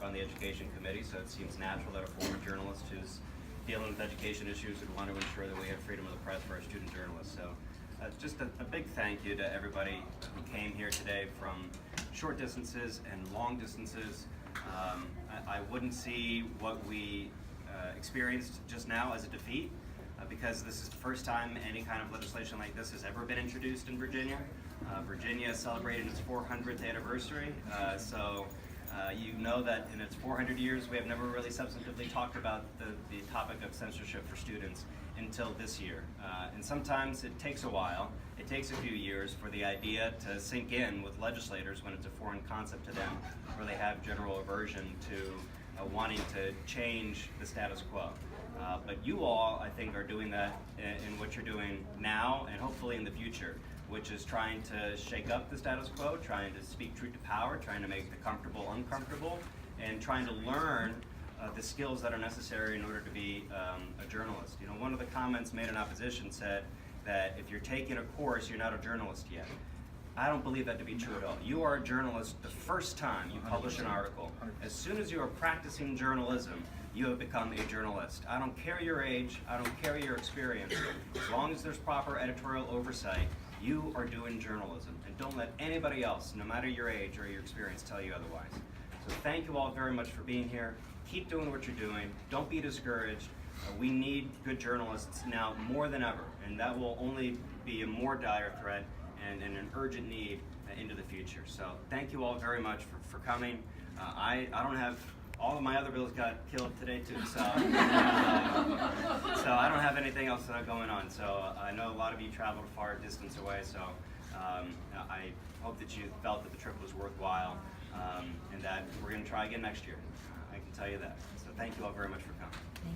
work on the education committee, so it seems natural that a former journalist who's dealing with education issues would want to ensure that we have freedom of the press for our student journalists. So just a big thank you to everybody who came here today from short distances and long distances. I wouldn't see what we experienced just now as a defeat, because this is the first time any kind of legislation like this has ever been introduced in Virginia. Virginia is celebrating its 400th anniversary, so you know that in its 400 years we have never really substantively talked about the topic of censorship for students until this year. And sometimes it takes a while, it takes a few years for the idea to sink in with legislators when it's a foreign concept to them, or they have general aversion to wanting to change the status quo. But you all, I think, are doing that in what you're doing now and hopefully in the future, which is trying to shake up the status quo, trying to speak truth to power, trying to make the comfortable uncomfortable, and trying to learn the skills that are necessary in order to be a journalist. You know, one of the comments made in opposition said that if you're taking a course, you're not a journalist yet. I don't believe that to be true at all. You are a journalist the first time you publish an article. As soon as you are practicing journalism, you have become a journalist. I don't care your age, I don't care your experience. As long as there's proper editorial oversight, you are doing journalism. And don't let anybody else, no matter your age or your experience, tell you otherwise. So thank you all very much for being here. Keep doing what you're doing. Don't be discouraged. We need good journalists now more than ever, and that will only be a more dire threat and an urgent need into the future. So thank you all very much for coming. I don't have, all of my other bills got killed today too, so so I don't have anything else going on. So I know a lot of you traveled a far distance away, so I hope that you felt that the trip was worthwhile, and that we're going to try again next year. I can tell you that. So thank you all very much for coming.